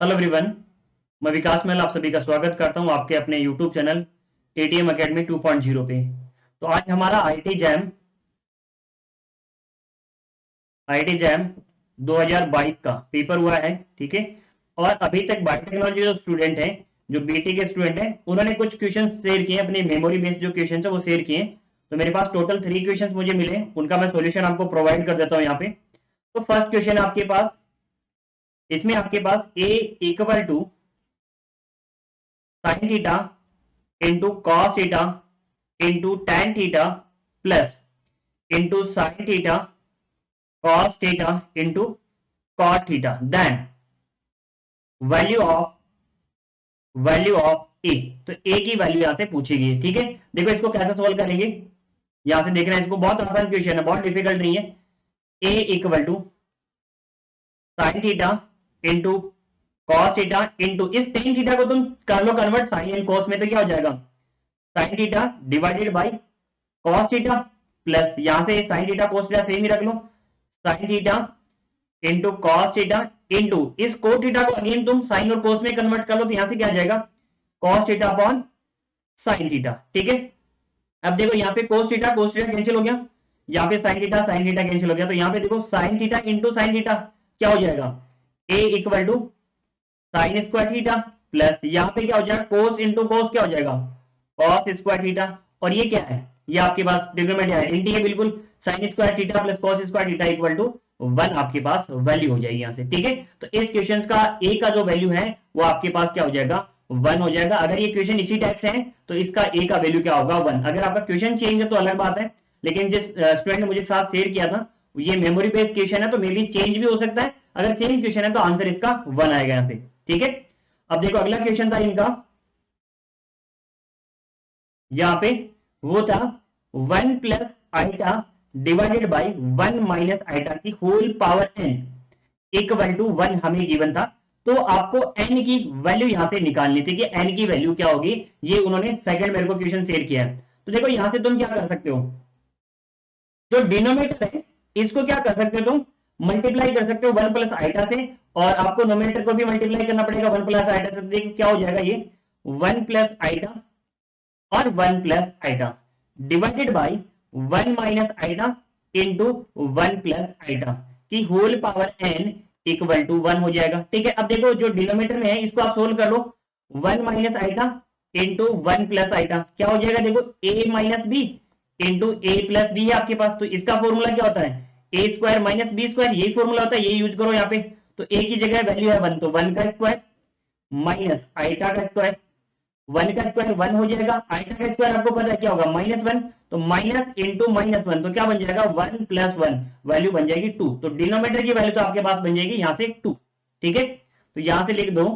Hello everyone. मैं विकास महल आप सभी का स्वागत करता हूं आपके अपने यूट्यूब चैनल एटीएम एकेडमी 2.0 पे। तो आज हमारा आईटी जैम 2022 का पेपर हुआ है। ठीक है। और अभी तक बायोटेक्नोलॉजी जो स्टूडेंट हैं, जो बीटी के स्टूडेंट हैं, उन्होंने कुछ क्वेश्चन शेयर किए, अपने मेमोरी बेस्ड जो क्वेश्चन है वो शेयर किए। तो मेरे पास टोटल 3 क्वेश्चन मुझे मिले, उनका मैं सॉल्यूशन आपको प्रोवाइड कर देता हूं यहाँ पे। तो फर्स्ट क्वेश्चन आपके पास, इसमें आपके पास A equal to sine theta into cos theta into tan theta plus into sine theta cos theta into cot theta, then value of A. तो ए की वैल्यू यहां से पूछेगी। ठीक है। देखो इसको कैसे सोल्व करेंगे, यहां से देखना है इसको। बहुत आसान क्वेश्चन है, बहुत डिफिकल्ट नहीं है। A equal to sine theta into cos theta into इस टेन थीटा को तुम कर लो कन्वर्ट साइन एंड कॉस में, तो क्या हो जाएगा sine theta divided by cos theta plus यहां से sine theta cos theta same ही रख लो, sine theta into cos theta into इस कोस थीटा को अगेन तुम साइन और कॉस में कन्वर्ट कर लो, तो यहां से क्या आ जाएगा cos theta upon sine theta. ठीक है। अब देखो यहाँ पे cos थीटा कैंसिल हो गया, यहाँ पे साइन थीटा कैंसिल हो गया, तो यहाँ पे देखो sine theta into sine theta क्या हो जाएगा a equal to sine square theta plus यहाँ पे क्या हो जाएगा कोस इंटू कोस क्या हो जाएगा कॉस स्क्वायर थीटा। और ये क्या है, ये आपके पास ट्रिग्नोमेट्री आइडेंटिटी है बिल्कुल। Sine square theta plus cos square theta equal to 1 आपके पास वैल्यू हो जाएगी यहाँ से। ठीक है। तो इस क्वेश्चन का ए का जो वैल्यू है वो आपके पास क्या हो जाएगा 1 हो जाएगा। अगर ये क्वेश्चन इसी टाइप से है तो इसका ए का वैल्यू क्या होगा 1। अगर आपका क्वेश्चन चेंज है तो अलग बात है, लेकिन जिस स्टूडेंट ने मुझे साथ शेयर किया था ये मेमोरी बेस्ड क्वेश्चन है, तो मे बी चेंज भी हो सकता है। अगर सेम क्वेश्चन है तो आंसर इसका 1 आएगा यहाँ से। ठीक है। अब देखो अगला क्वेश्चन था इनका, यहां पे वो था 1 plus iota divided by 1 minus iota की whole power n equal to 1 हमें गिवन था। तो आपको n की वैल्यू यहां से निकालनी थी कि n की वैल्यू क्या होगी। ये उन्होंने सेकंड मेरे को क्वेश्चन शेयर किया है। तो देखो यहां से तुम क्या कर सकते हो, जो डिनोमिनेटर है इसको क्या कर सकते हो तुम मल्टीप्लाई कर सकते हो 1 प्लस आइटा से, और आपको नोमिनेटर को भी मल्टीप्लाई करना पड़ेगा 1 प्लस आइटा से। तो देखो क्या हो जाएगा ये 1 प्लस आइटा और 1 plus iota divided by 1 minus iota into 1 plus iota की whole power n equal to 1 हो जाएगा। ठीक है। अब देखो जो डिनोमिनेटर में है इसको आप सोल्व कर लो, 1 minus iota into 1 plus eta क्या हो जाएगा, देखो a minus B into A plus B है आपके पास। तो इसका फॉर्मूला क्या होता है A square minus B square, यही फॉर्मूला होता है, ये यूज करो यहाँ पे। तो ए की जगह वैल्यू है 1, तो 1 का स्क्वायर माइनस आइटा का स्क्वायर, 1 का स्क्वायर 1 हो जाएगा, आइटा का स्क्वायर आपको पता है क्या होगा -1, तो माइनस इंटू -1 तो क्या बन जाएगा 1 प्लस 1 वैल्यू बन जाएगी 2। तो डिनोमिनेटर की वैल्यू तो आपके पास बन जाएगी यहां से 2। ठीक है। तो यहां से लिख दो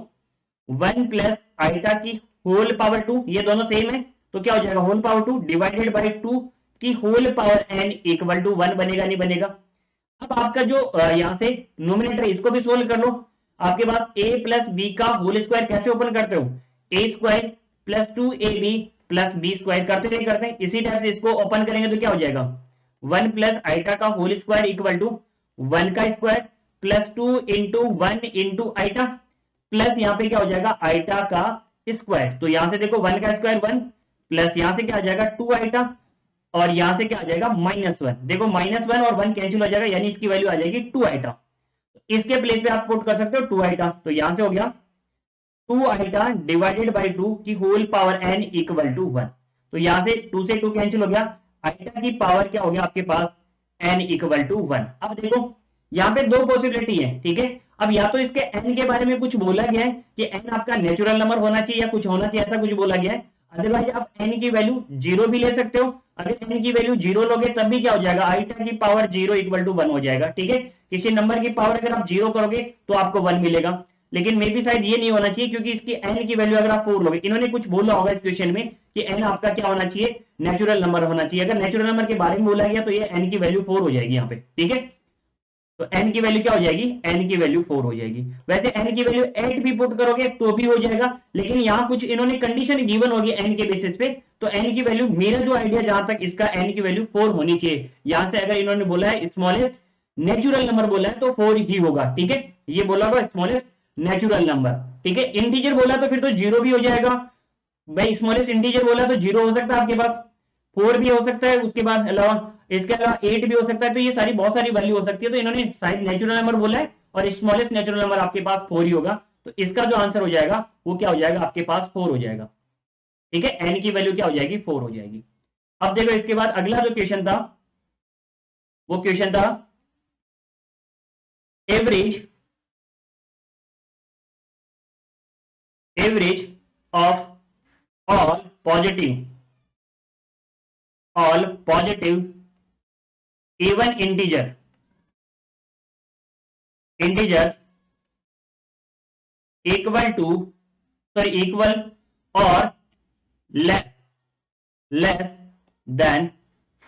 1 प्लस आइटा की होल पावर 2, ये दोनों सेम है तो क्या हो जाएगा होल पावर 2 डिवाइडेड बाई 2 की whole power n equal to 1 बनेगा, नहीं बनेगा। अब आपका जो यहां से नोमिनेटर है इसको भी सोल्व कर लो। आपके पास a प्लस बी का होल स्क्वायर कैसे ओपन करते हो, A square plus 2ab plus B square करते नहीं करते हैं, इसी टाइप से इसको ओपन करेंगे तो क्या हो जाएगा 1 प्लस आइटा का होल स्क्वायर इक्वल टू 1 का square plus 2 into 1 into eta plus यहाँ पे क्या हो जाएगा आइटा का स्क्वायर। तो यहां से देखो 1 का स्क्वायर 1 प्लस यहां से क्या आ जाएगा 2 आइटा और यहां से क्या आ जाएगा -1। देखो -1 और 1 कैंसिल हो जाएगा, यानी इसकी वैल्यू आ जाएगी 2 आइटा। इसके प्लेस पे आप पुट कर सकते हो 2 आइटा, तो यहां से हो गया 2 आइटा डिवाइडेड बाई 2 की whole power n equal to 1। तो यहां से 2 से 2 कैंसिल हो गया, आइटा की पावर क्या हो गया आपके पास n इक्वल टू 1। अब देखो यहां पे दो पॉसिबिलिटी है। ठीक है। अब या तो इसके n के बारे में कुछ बोला गया है कि n आपका नेचुरल नंबर होना चाहिए या कुछ होना चाहिए, ऐसा कुछ बोला गया है। अदरवाइज आप n की वैल्यू 0 भी ले सकते हो। अगर n की वैल्यू 0 लोगे तब भी क्या हो जाएगा आइटा की पावर 0 इक्वल टू 1 हो जाएगा। ठीक है। किसी नंबर की पावर अगर आप 0 करोगे तो आपको 1 मिलेगा, लेकिन मे भी शायद ये नहीं होना चाहिए क्योंकि इसकी n की वैल्यू अगर आप 4 लोगे, इन्होंने कुछ बोला होगा इस क्वेश्चन में कि n आपका क्या होना चाहिए नेचुरल नंबर होना चाहिए। अगर नेचुरल नंबर के बारे में बोला गया तो ये n की वैल्यू 4 हो जाएगी यहाँ पे। ठीक है। तो n की वैल्यू क्या हो जाएगी n की वैल्यू 4 हो जाएगी। वैसे n की वैल्यू 8 भी पुट करोगे तो भी हो जाएगा, लेकिन यहां कुछ इन्होंने कंडीशन गिवन होगी n के बेसिस पे। तो n की वैल्यू, मेरा जो आइडिया जहां तक इसका n की वैल्यू 4 होनी चाहिए। यहां से अगर इन्होंने बोला है स्मॉलेस्ट नेचुरल नंबर बोला है तो 4 ही होगा। ठीक है। ये बोला होगा स्मॉलेस्ट नेचुरल नंबर। ठीक है, इंटीजर बोला तो फिर तो जीरो भी हो जाएगा भाई, स्मॉलेस्ट इंटीजर बोला तो जीरो हो सकता है आपके पास, 4 भी हो सकता है, उसके बाद अलावा इसके अलावा 8 भी हो सकता है, तो ये सारी बहुत सारी वैल्यू हो सकती है। तो इन्होंने शायद नेचुरल नंबर बोला है और स्मॉलेस्ट नेचुरल नंबर आपके पास 4 ही होगा, तो इसका जो आंसर हो जाएगा वो क्या हो जाएगा आपके पास 4 हो जाएगा। ठीक है, एन की वैल्यू क्या हो जाएगी 4 हो जाएगी। अब देखो इसके बाद अगला जो क्वेश्चन था वो क्वेश्चन था average average of all positive even integers equal और लेस देन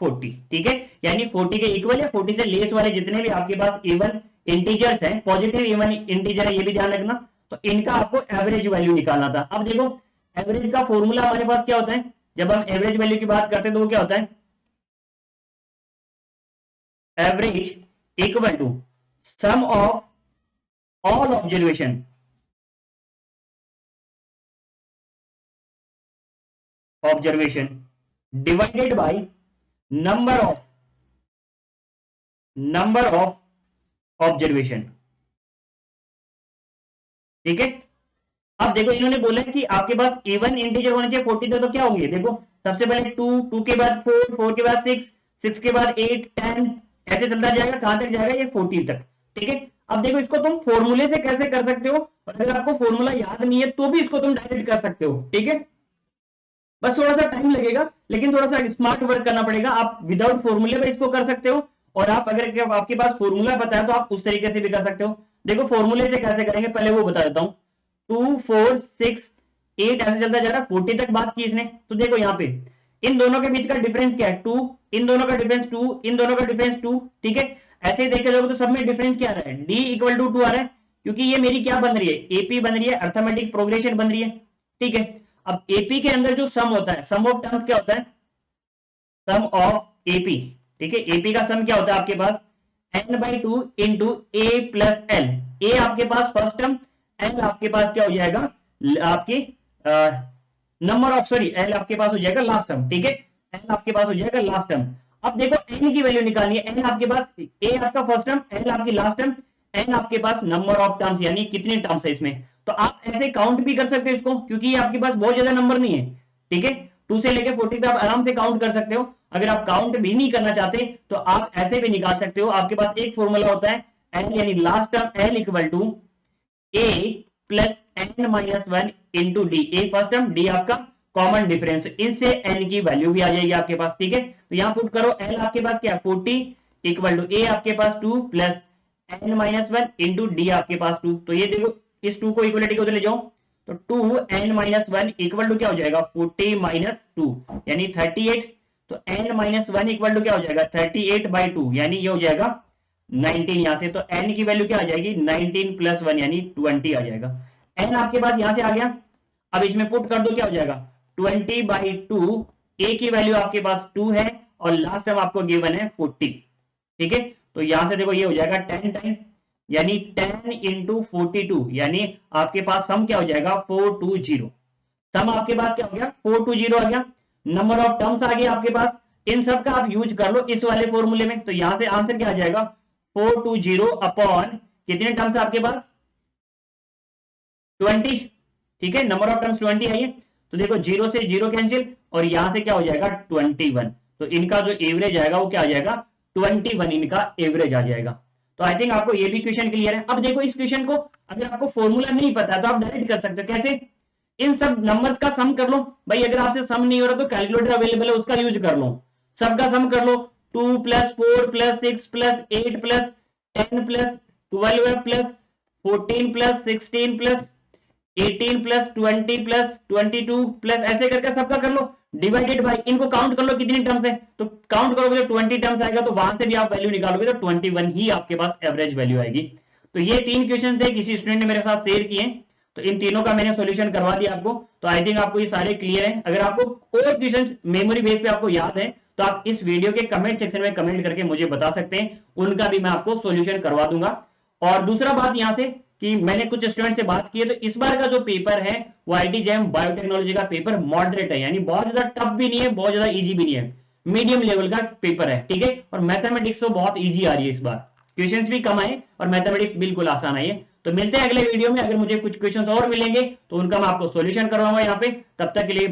40। ठीक है, यानी 40 के इक्वल या 40 से लेस वाले जितने भी आपके पास इवन इंटीजर्स हैं, पॉजिटिव इवन इंटीजर है, ये भी ध्यान रखना। तो इनका आपको एवरेज वैल्यू निकालना था। अब देखो एवरेज का फॉर्मूला हमारे पास क्या होता है, जब हम एवरेज वैल्यू की बात करते हैं तो वो क्या होता है, average equal to sum of all observation divided by number of observation. ठीक है, अब देखो इन्होंने बोला है कि आपके पास इवन इंटीजर होने चाहिए 40 तक, तो क्या होंगे देखो, सबसे पहले 2, 2 के बाद 4, 4 के बाद 6, 6 के बाद 8, 10, ऐसे चलता जाएगा, कहां तक जाएगा ये 40 तक। ठीक है, अब देखो इसको तुम फॉर्मूले से कैसे कर सकते हो, और अगर आपको फॉर्मूला याद नहीं है तो भी इसको तुम डायरेक्ट कर सकते हो। ठीक है, बस थोड़ा सा टाइम लगेगा, लेकिन थोड़ा सा स्मार्ट वर्क करना पड़ेगा। आप विदाउट फॉर्मूले पे इसको कर सकते हो, और आप अगर आपके पास फॉर्मूला पता है तो आप उस तरीके से भी कर सकते हो। देखो फॉर्मूले से कैसे करेंगे पहले वो बता देता हूं। 2, 4, 6, 8 ऐसे चलता जा रहा है, 40 तक बात की इसने। तो देखो यहाँ पे इन दोनों के बीच का डिफरेंस क्या है 2, इन दोनों का डिफरेंस 2, इन दोनों का डिफरेंस 2। ठीक है, ऐसे ही देखा जाओगे तो सब में डिफरेंस क्या आ रहा है, डी इक्वल टू 2 आ रहा है, क्योंकि ये मेरी क्या बन रही है, एपी बन रही है, अर्थमेटिक प्रोग्रेशन बन रही है। ठीक है, अब एपी के अंदर जो सम होता है, सम ऑफ टर्म्स क्या होता है, सम ऑफ एपी। ठीक है, एपी का सम क्या होता है आपके पास n/2 into A plus L. ए आपके पास फर्स्ट टर्म, एल आपके पास क्या हो जाएगा आपके नंबर ऑफ, सॉरी एल आपके पास हो जाएगा लास्ट टर्म। ठीक है, एल आपके पास हो जाएगा लास्ट टर्म। अब देखो एन की वैल्यू निकालनी है, एन आपके पास, ए आपका फर्स्ट टर्म, एल आपकी लास्ट टर्म, एन आपके पास नंबर ऑफ टर्म्स यानी कितने टर्म्स है इसमें। तो आप ऐसे काउंट भी कर सकते हो इसको, क्योंकि ये आपके पास बहुत ज्यादा नंबर नहीं है। ठीक है, 2 से लेके 40 तक आप आराम से काउंट कर सकते हो। अगर आप काउंट भी नहीं करना चाहते तो आप ऐसे भी निकाल सकते हो। आपके पास एक फॉर्मूला होता है एल यानी last term, L equal to A plus N minus 1 into D. A first term, D आपका कॉमन डिफरेंस, तो इनसे एन की वैल्यू भी आ जाएगी आपके पास। ठीक है, तो यहां पुट करो, एल आपके पास क्या 40 इक्वल टू ए आपके पास 2 plus N minus 1 into D आपके पास 2। तो ये देखो इस 2 को इक्वलिटी को ले जाओ, तो 2 n माइनस 1 इक्वल टू क्या हो जाएगा 40 माइनस 2 यानी 38। तो n माइनस 1 इक्वल टू क्या हो जाएगा 38/2 यानी ये हो जाएगा 19। यहां से तो n की वैल्यू क्या आ जाएगी 19 प्लस 1 यानी 20 आ जाएगा। n आपके पास यहां से आ गया, अब इसमें पुट कर दो क्या हो जाएगा 20/2। a की वैल्यू आपके पास 2 है और लास्ट टाइम आपको गिवन है 40। ठीक है, तो यहां से देखो ये हो जाएगा 10 टाइम यानी 10 इंटू 42 यानी आपके पास सम क्या हो जाएगा 420। सम आपके पास क्या हो गया 420 आ गया। नंबर ऑफ टर्म्स आ गया आपके पास, इन सब का आप यूज कर लो इस वाले फॉर्मूले में। तो यहां से आंसर क्या आ जाएगा 420 अपॉन कितने टर्म्स आपके पास 20। ठीक है, नंबर ऑफ टर्म्स 20 है ये। तो देखो 0 से 0 कैंसिल और यहां से क्या हो जाएगा 21। तो इनका जो एवरेज आएगा वो क्या आ जाएगा 21 इनका एवरेज आ जाएगा। तो आई थिंक आपको ये भी क्वेश्चन क्लियर है। अब देखो इस क्वेश्चन को अगर आपको फॉर्मूला नहीं पता तो आप डायरेक्ट कर सकते हो। कैसे, इन सब नंबर्स का सम कर लो भाई, अगर आपसे सम नहीं हो रहा तो कैलकुलेटर अवेलेबल है उसका यूज कर लो, सबका सम कर लो। 2 + 4 + 6 + 8 + 10 + 12 + 14 + 16 + 18 + 20 + 22 + ऐसे करके सबका कर लो, डिवाइडेड बाय इनको काउंट कर लो कितनी टर्म्स है। तो काउंट करोगे तो 20 टर्म्स आएगा, तो वहां से भी आप वैल्यू निकालोगे तो 21 ही आपके पास एवरेज वैल्यू आएगी। तो ये 3 क्वेश्चन थे, किसी स्टूडेंट ने मेरे साथ शेयर किए, तो इन तीनों का मैंने सॉल्यूशन करवा दिया आपको। तो आई थिंक आपको ये सारे क्लियर है। अगर आपको और क्वेश्चन मेमोरी बेस पे आपको याद है तो आप इस वीडियो के कमेंट सेक्शन में कमेंट करके मुझे बता सकते हैं, उनका भी मैं आपको सॉल्यूशन करवा दूंगा। और दूसरा बात यहां से कि मैंने कुछ स्टूडेंट से बात की है, तो इस बार का जो पेपर है वो आईटी जैम बायोटेक्नोलॉजी का पेपर मॉडरेट है, यानी बहुत ज्यादा टफ भी नहीं है, बहुत ज्यादा इजी भी नहीं है, मीडियम लेवल का पेपर है, ठीक है। और मैथमेटिक्स तो बहुत इजी आ रही है इस बार, क्वेश्चंस भी कम आए और मैथमेटिक्स बिल्कुल आसान आई है। तो मिलते हैं अगले वीडियो में, अगर मुझे कुछ क्वेश्चंस और मिलेंगे तो उनका मैं आपको सॉल्यूशन करवाऊंगा यहाँ पे। तब तक के लिए